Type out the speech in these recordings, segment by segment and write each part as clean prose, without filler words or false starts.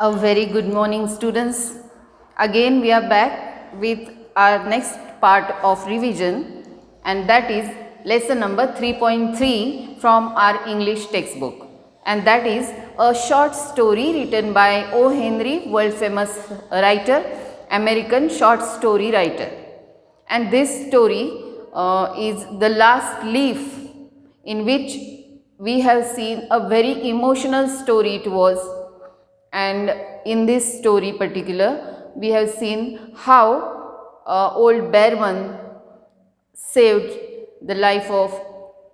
A very good morning, students. Again we are back with our next part of revision, and that is lesson number 3.3 from our English textbook, and that is a short story written by O. Henry, world famous writer, American short story writer. And this story is The Last Leaf, in which we have seen a very emotional story it was. And in this story particular, we have seen how old Bearman saved the life of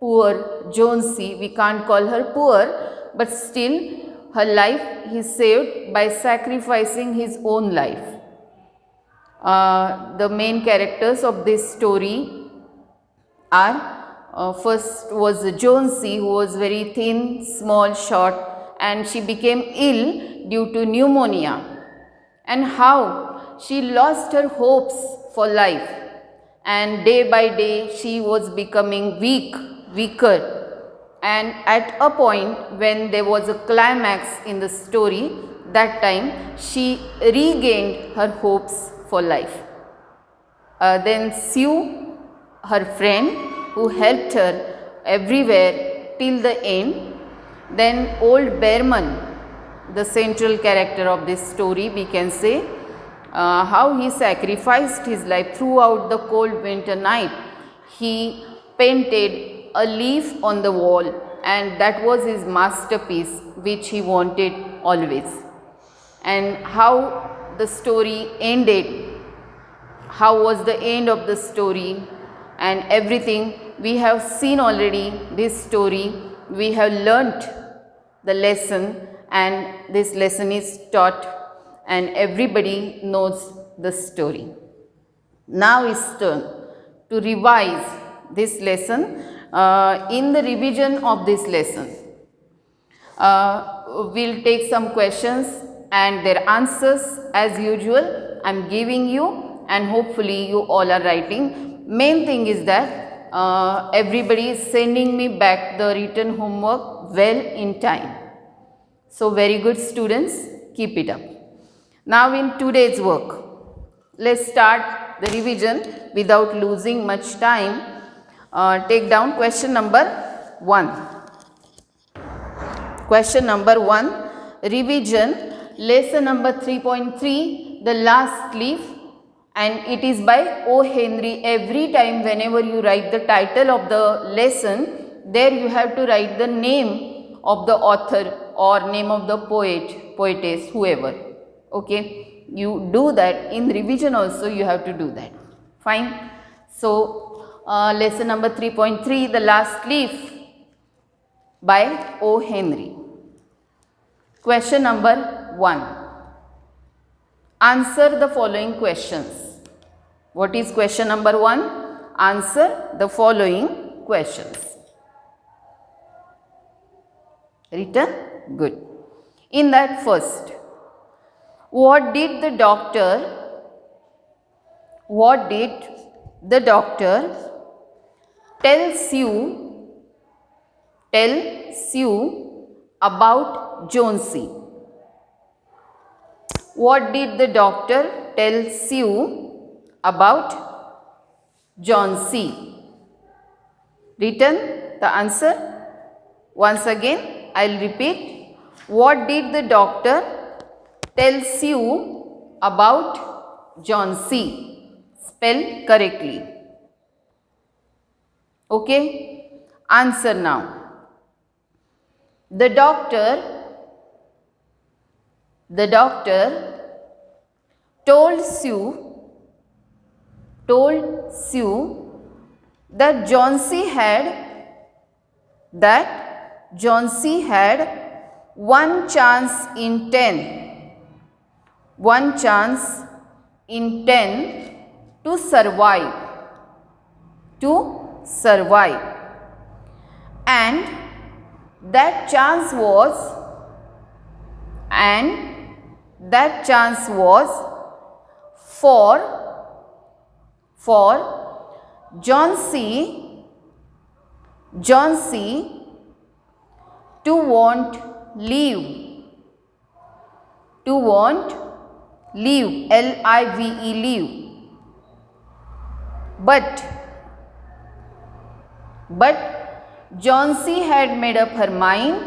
poor Jonesy. We can't call her poor, but still her life he saved by sacrificing his own life. The main characters of this story are first was Jonesy, who was very thin, small, short, and she became ill due to pneumonia, and how she lost her hopes for life, and day by day she was becoming weaker, and at a point when there was a climax in the story, that time she regained her hopes for life. Then Sue, her friend, who helped her everywhere till the end. Then old Bearman, the central character of this story, we can say, how he sacrificed his life throughout the cold winter night. He painted a leaf on the wall, and that was his masterpiece which he wanted always. And how the story ended, how was the end of the story, and everything we have seen already. This story we have learnt the lesson, and this lesson is taught, and everybody knows the story. Now is turn to revise this lesson. In the revision of this lesson, we'll take some questions and their answers as usual. I am giving you, and hopefully you all are writing. Main thing is that everybody is sending me back the written homework well in time. So very good, students, keep it up. Now in today's work, let's start the revision without losing much time. Take down question number 1. Question number 1, revision, lesson number 3.3, The Last Leaf, and it is by O. Henry. Every time whenever you write the title of the lesson, there you have to write the name of the author or name of the poet, poetess, whoever. Okay, you do that in revision also, you have to do that. Fine. So lesson number 3.3, The Last Leaf by O. Henry. Question number 1. Answer the following questions. What is question number 1? Answer the following questions. Written? Good. In that, first, what did the doctor tell Sue about Jonesy? What did the doctor tell Sue about Jonesy? Written the answer. Once again, I will repeat. What did the doctor tell Sue about Jonesy? Spell correctly. Okay? Answer now. The doctor told Sue that Jonesy had one chance in 10 to survive, and that chance was for Jonesy to want leave To want, leave, L-I-V-E, leave. But Johnsy had made up her mind.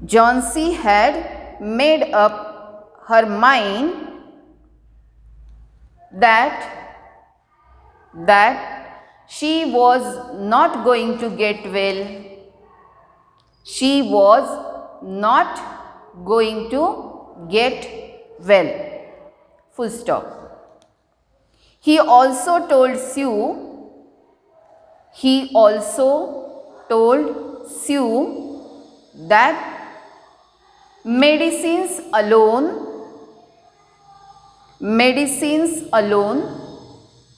Johnsy had made up her mind that she was not going to get well. She was not going to get well. Full stop. He also told Sue that medicines alone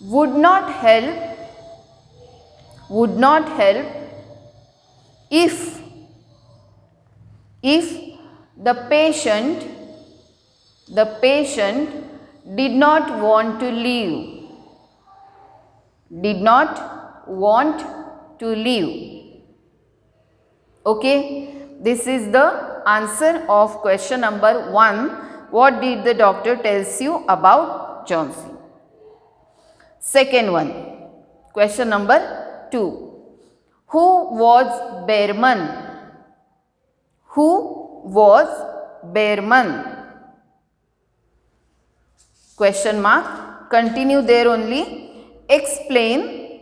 would not help if the patient did not want to live. Okay, this is the answer of question number 1. What did the doctor tells you about Johnsy? Second one, question number 2. Who was Behrman? Question mark. Continue there only. Explain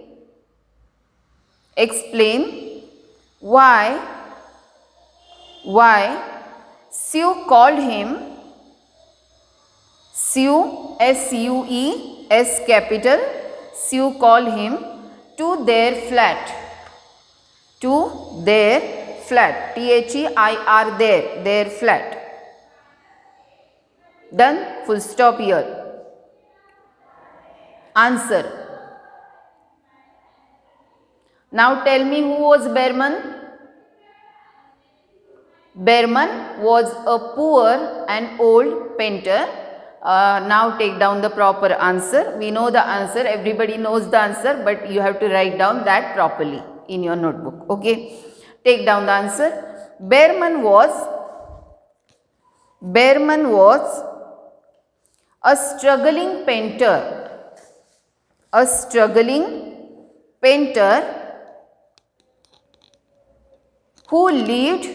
why Sue called him, S-U-E-S capital, Sue called him to their flat, T-H-E-I-R, their flat. Done? Full stop here. Answer. Now tell me, who was Behrman? Behrman was a poor and old painter. Now take down the proper answer. We know the answer, everybody knows the answer, but you have to write down that properly in your notebook. Okay, take down the answer. Behrman was a struggling painter who lived,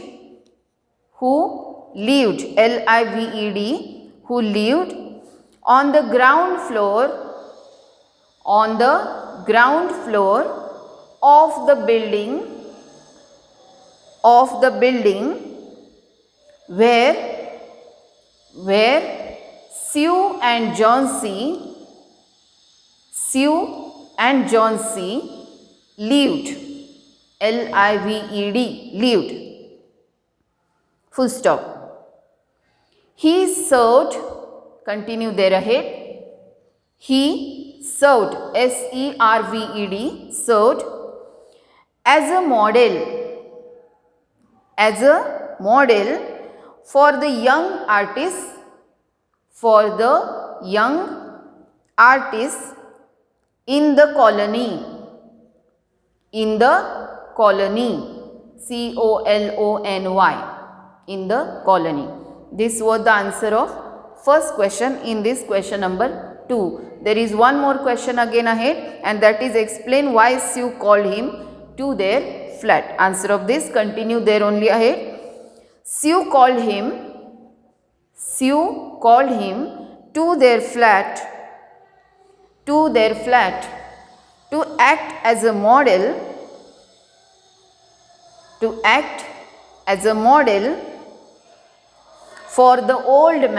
L-I-V-E-D, who lived on the ground floor of the building where Sue and Johnsy lived, L-I-V-E-D, lived. Full stop. He served, continue there ahead. He served, S-E-R-V-E-D, served as a model for the young artists in the colony, C-O-L-O-N-Y, in the colony. This was the answer of first question in this question number 2. There is one more question again ahead, and that is explain why Sue called him to their flat. Answer of this, continue there only ahead. Sue called him to their flat to act as a model for the old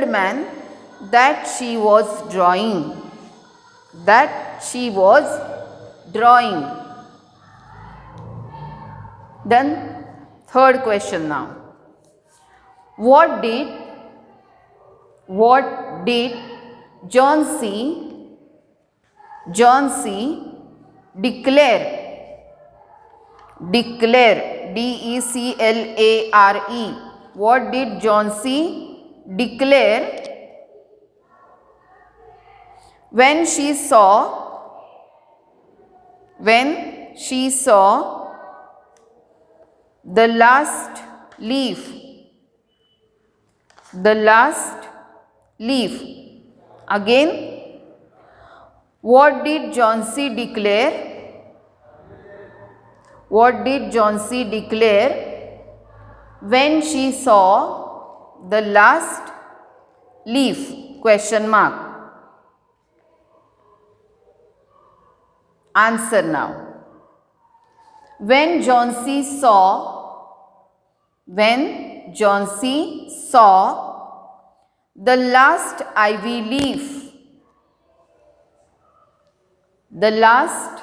man that she was drawing. Then third question now. What did Johnsy declare, D-E-C-L-A-R-E. What did Johnsy declare when she saw the last leaf. The last leaf. Again, what did Johnsy declare? What did Johnsy declare when she saw the last leaf? Question mark. Answer now. When Johnsy saw the last ivy leaf, the last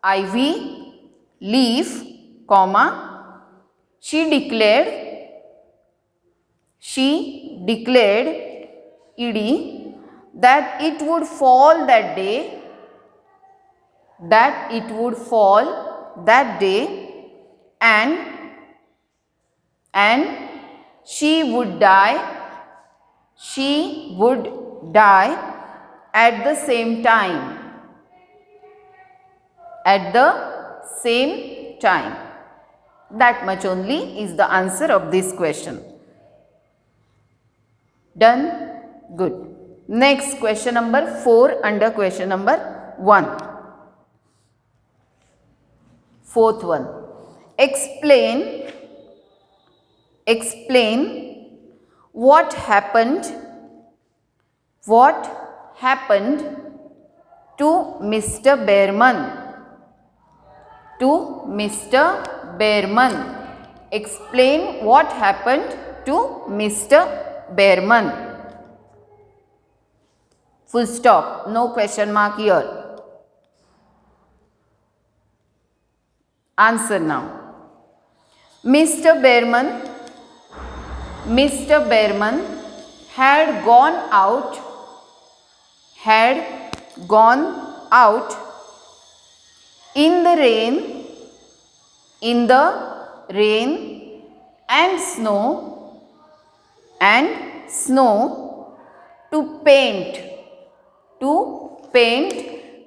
ivy leaf, comma, she declared ed that it would fall that day, and she would die at the same time. That much only is the answer of this question. Done? Good. Next, question number 4 under question number 1. Fourth one. Explain what happened to Mr. Behrman. Explain what happened to Mr. Behrman. Full stop. No question mark here. Answer now. Mr. Behrman had gone out in the rain and snow to paint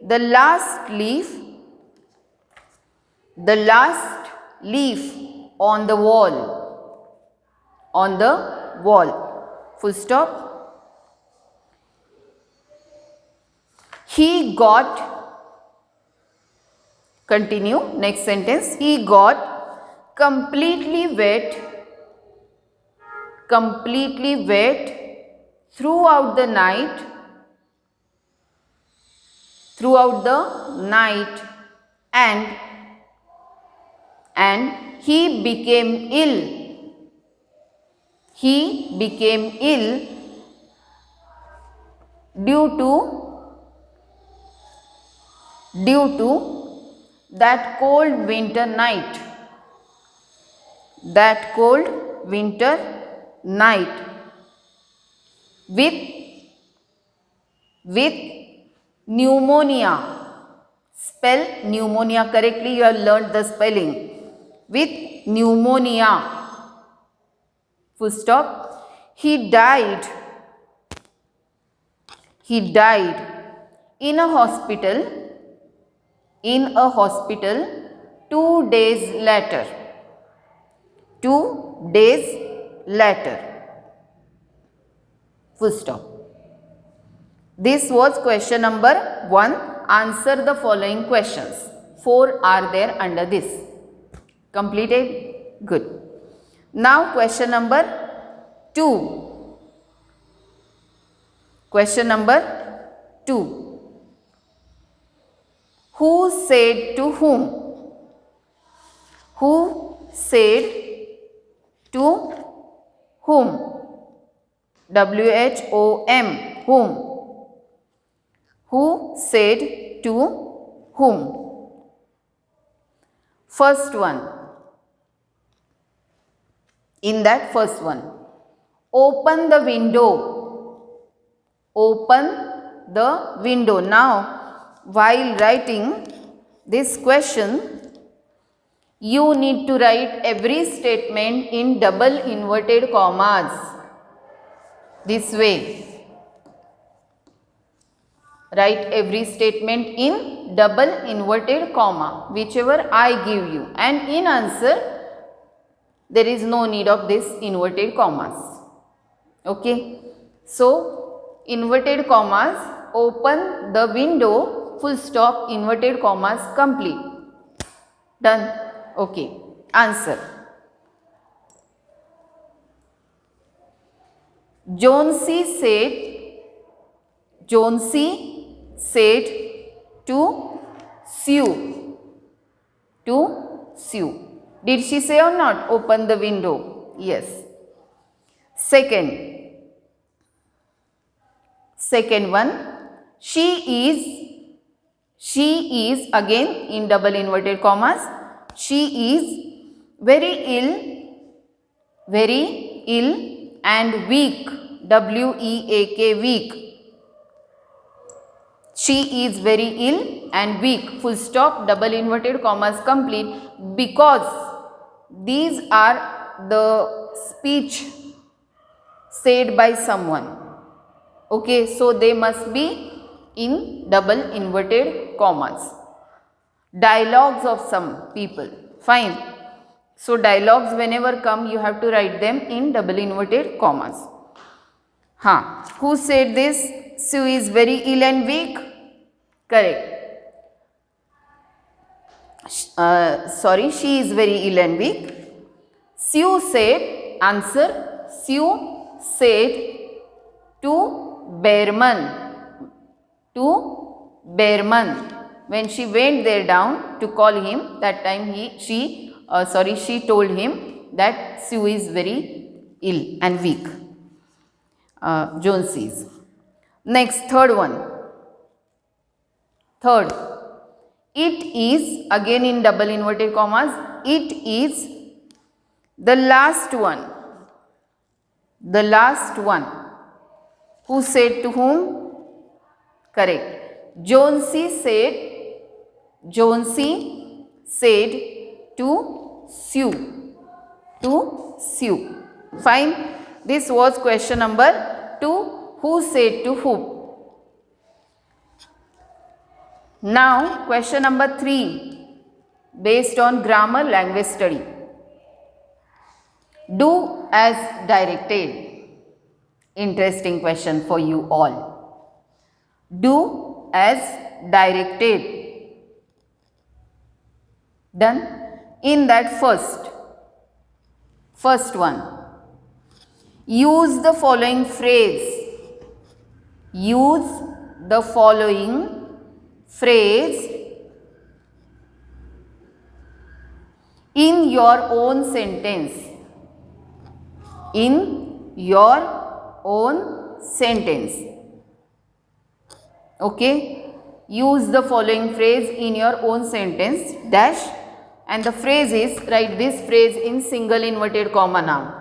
the last leaf on the wall. Full stop. He got, continue, next sentence, he got completely wet throughout the night and he became ill. Due to that cold winter night. With pneumonia. Spell pneumonia correctly. You have learned the spelling. With pneumonia. Full stop. He died in a hospital 2 days later. Full stop. This was question number 1. Answer the following questions. 4 are there under this. Completed? Good. Now question number 2. Question number 2. Who said to whom? Who said to whom? WHOM. Whom. Who said to whom? First one. In that first one, open the window. Now, while writing this question, you need to write every statement in double inverted commas. This way. Write every statement in double inverted comma, whichever I give you. And in answer, there is no need of this inverted commas. Okay. So, inverted commas, open the window, full stop, inverted commas, complete. Done. Okay. Answer. Jonesy said to Sue. Did she say or not? Open the window. Yes. Second one, she is again in double inverted commas. She is very ill and weak. W-E-A-K, weak. She is very ill and weak. Full stop, double inverted commas, complete, because these are the speech said by someone. Okay, so they must be in double inverted commas. Dialogues of some people. Fine. So dialogues whenever come, you have to write them in double inverted commas. Who said this? Sue is very ill and weak. Correct. She is very ill and weak. Sue said, answer, Sue said to Behrman. When she went there down to call him, that time she told him that Sue is very ill and weak. Jonesy's. Next, third one. Third, it is, again in double inverted commas, it is the last one. The last one. Who said to whom? Correct. Jonesy said to Sue. Fine. This was question number 2. Who said to whom? Now, question number 3, based on grammar language study. Do as directed. Interesting question for you all. Do as directed. Done. In that first one, use the following phrase. Use the following phrase in your own sentence. In your own sentence. Okay. Use the following phrase in your own sentence, dash, and the phrase is, write this phrase in single inverted comma now.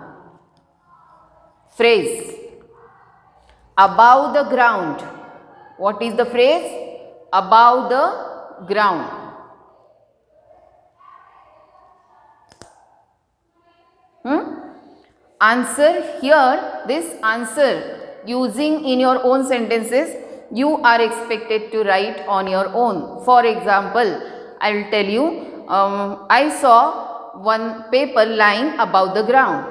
Phrase. Above the ground. What is the phrase? Above the ground. Answer here, this answer using in your own sentences, you are expected to write on your own. For example, I will tell you, I saw one paper lying above the ground.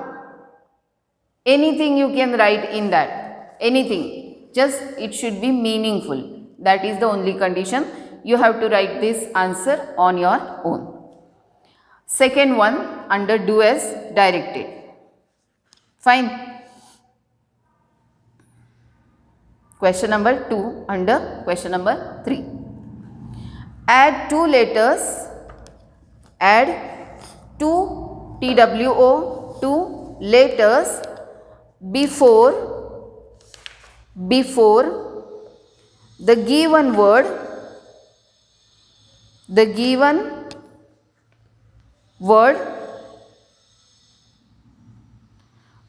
Anything you can write in that. Anything. Just it should be meaningful. That is the only condition. You have to write this answer on your own. Second one, under do as directed. Fine. Question number 2 under question number 3. Add 2 letters. Add 2 TWO 2 letters before the given word,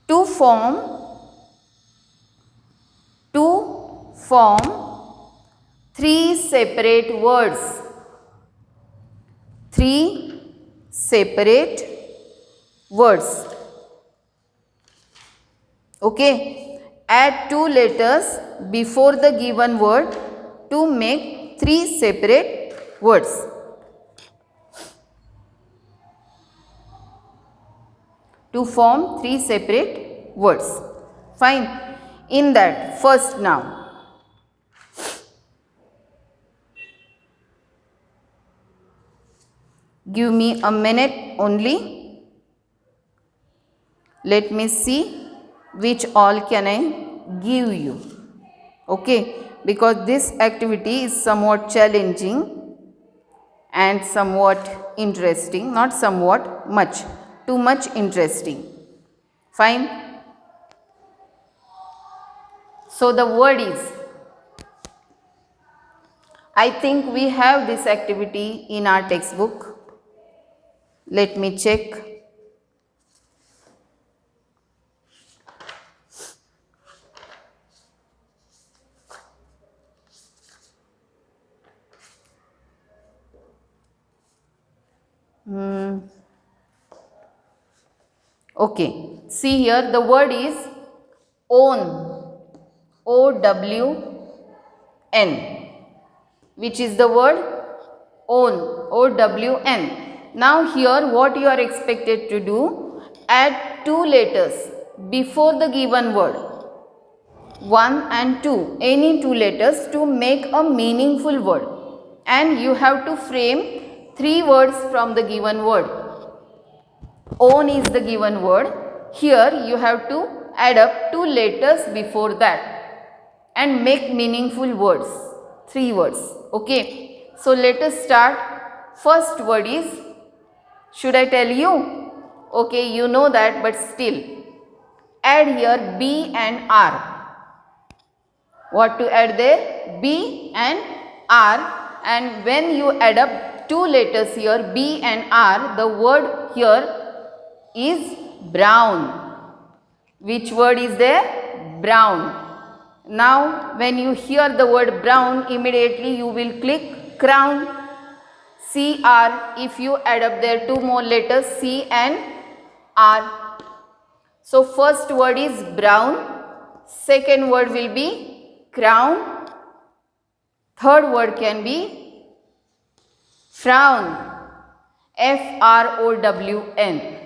to form 3 separate words. 3 separate words. Okay. Add 2 letters before the given word to make 3 separate words. to form three separate words. Fine. In that, first now, give me a minute only. Let me see which all can I give you. Okay, because this activity is somewhat challenging and somewhat interesting, not somewhat, much, too much interesting. Fine. So the word is, I think we have this activity in our textbook. Let me check. Okay, see here the word is own, O-W-N, which is the word own, O-W-N. Now here what you are expected to do, add two letters before the given word, 1 and 2, any two letters to make a meaningful word, and you have to frame three words from the given word. Own is the given word. Here you have to add up two letters before that and make meaningful words, three words. Okay. So let us start. First word is, should I tell you? Okay, you know that, but still add here B and R. What to add there? B and R, and when you add up two letters here, B and R, the word here is brown. Which word is there? Brown. Now when you hear the word brown, immediately you will click crown, CR. If you add up there two more letters, C and R. So first word is brown, second word will be crown, third word can be frown, F-R-O-W-N.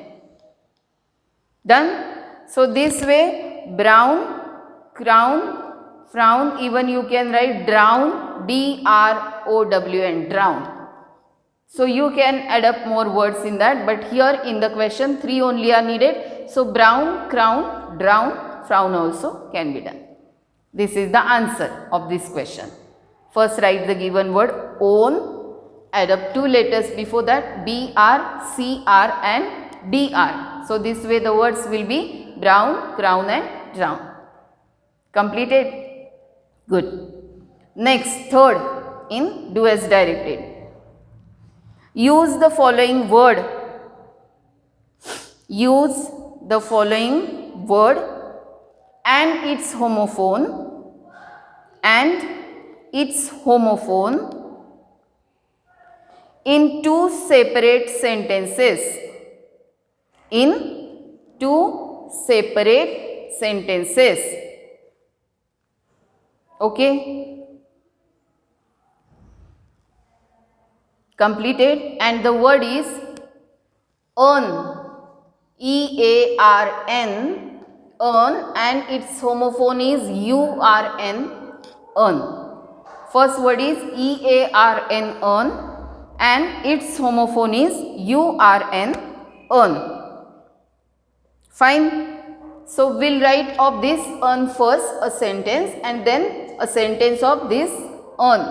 Done? So this way, brown, crown, frown, even you can write drown, D-R-O-W-N, drown. So you can add up more words in that, but here in the question 3 only are needed. So brown, crown, drown, frown also can be done. This is the answer of this question. First write the given word own, add up two letters before that, B-R, C-R and D-R. So this way the words will be brown, crown and drown. Completed? Good. Next, third in do as directed. Use the following word. Use the following word and its homophone in two separate sentences. In two separate sentences. Okay. Completed. And the word is earn, E-A-R-N, earn, and its homophone is U-R-N, earn. First word is E-A-R-N, earn, and its homophone is U-R-N, earn. Fine. So we'll write of this earn first a sentence and then a sentence of this earn.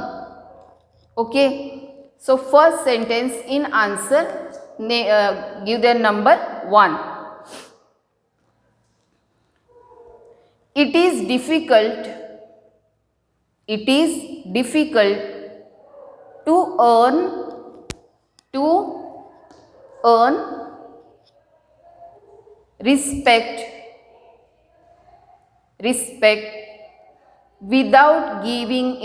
Okay. So first sentence in answer, give their number 1. It is difficult to earn respect without giving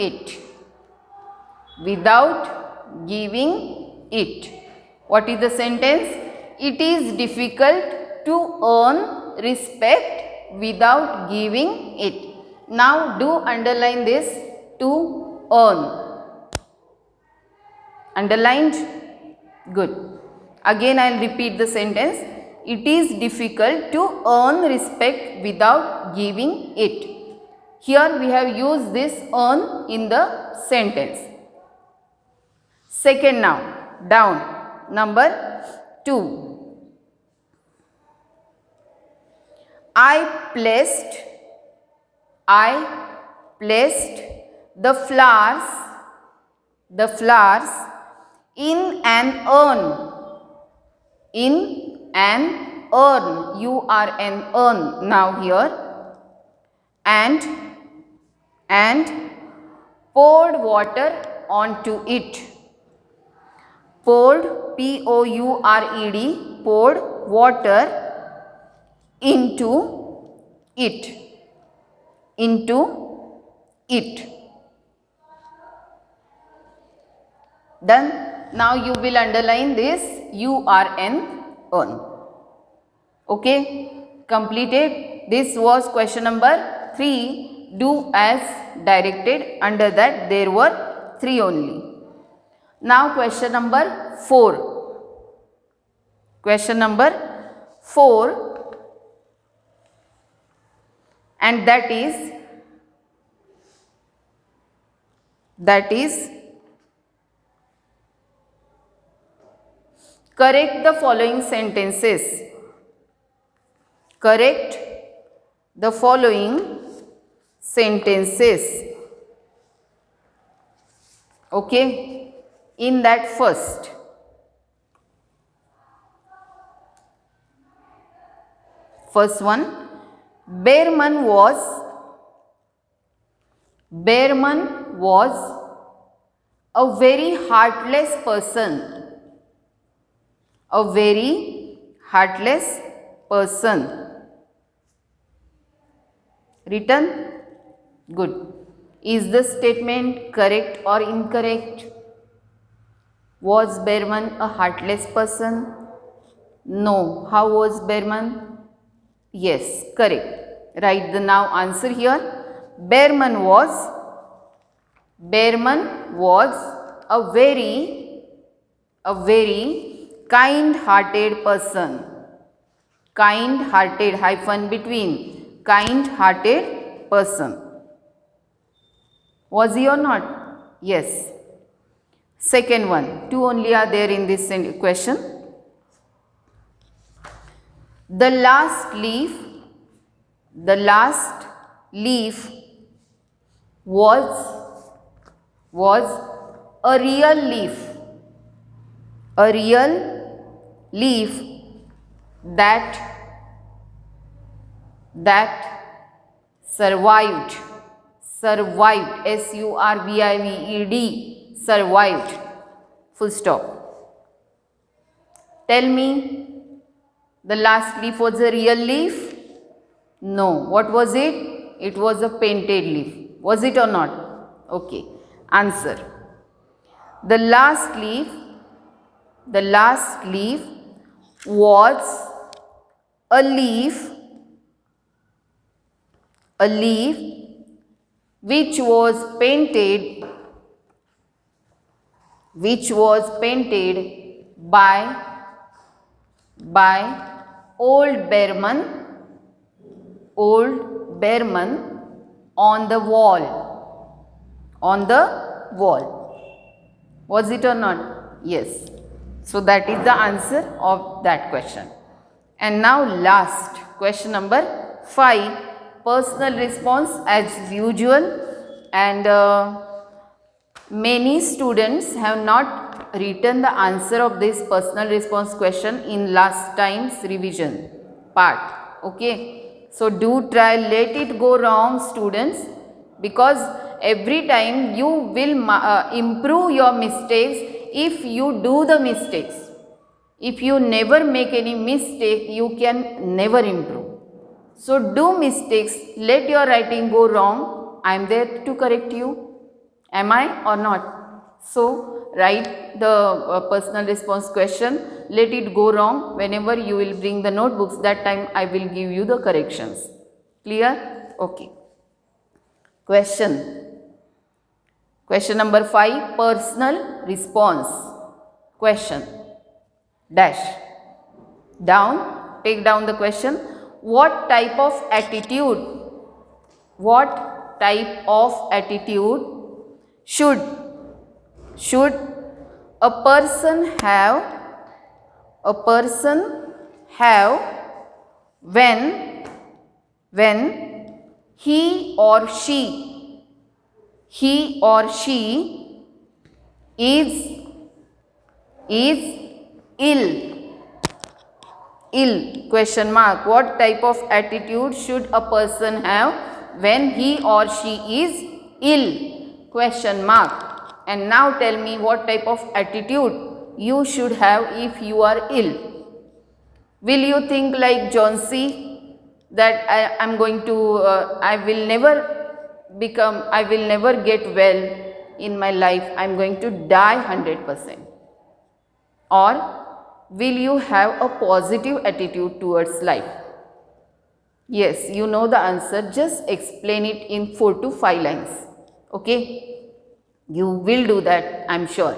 it. What is the sentence? It is difficult to earn respect without giving it. Now do underline this, to earn. Underlined? Good. Again I will repeat the sentence. it is difficult to earn respect without giving it. Here we have used this earn in the sentence. Second noun, down. Number 2. I placed the flowers in an urn. In an urn. You are an urn now here. And poured water onto it. Poured, P-O-U-R-E-D, poured water into it. Done. Now you will underline this, you are an urn. Okay, completed. This was question number 3. Do as directed. Under that there were 3 only. Now question number 4. Question number 4, and that is correct the following sentences. Correct the following sentences. Okay. In that first one, Behrman was a very heartless person. A very heartless person. Written? Good. Is the statement correct or incorrect? Was Behrman a heartless person? No. How was Behrman? Yes, correct. Write the now answer here. Behrman was a very kind-hearted person. Kind-hearted, hyphen between. Kind-hearted person. Was he or not? Yes. Second one, 2 only are there in this question. The last leaf was a real leaf that survived, S-U-R-V-I-V-E-D, survived, full stop. Tell me, the last leaf was a real leaf? No. What was it? It was a painted leaf. Was it or not? Okay. Answer. The last leaf was a leaf which was painted by old Behrman on the wall. Was it or not? Yes. So that is the answer of that question. And now last, question number 5, personal response as usual, and many students have not written the answer of this personal response question in last time's revision part. Okay, so do try, let it go wrong, students, because every time you will improve your mistakes if you do the mistakes. If you never make any mistake, you can never improve. So do mistakes, let your writing go wrong. I am there to correct you. Am I or not? So write the personal response question, let it go wrong. Whenever you will bring the notebooks, that time I will give you the corrections. Clear? Okay. Question number 5, personal response. Question. Dash. Down. take down the question. What type of attitude should a person have when he or she is ill? Question mark. What type of attitude should a person have when he or she is ill? Question mark. And now tell me what type of attitude you should have if you are ill. Will you think like John C. that I will never get well in my life, I am going to die 100%? Or will you have a positive attitude towards life? Yes, you know the answer. Just explain it in 4 to 5 lines. Okay? You will do that, I am sure.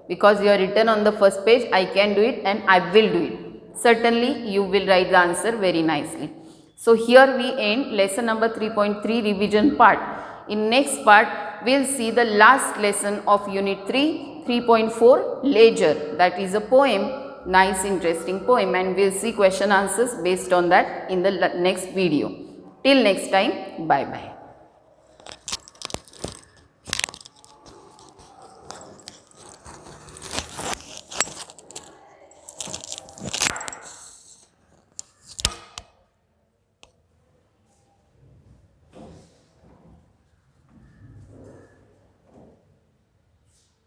Because you are written on the first page, I can do it and I will do it. Certainly, you will write the answer very nicely. So, here we end lesson number 3.3 revision part. In next part, we will see the last lesson of unit 3, 3.4 Ledger. That is a poem, nice interesting poem, and we will see question answers based on that in the next video. Till next time, bye bye.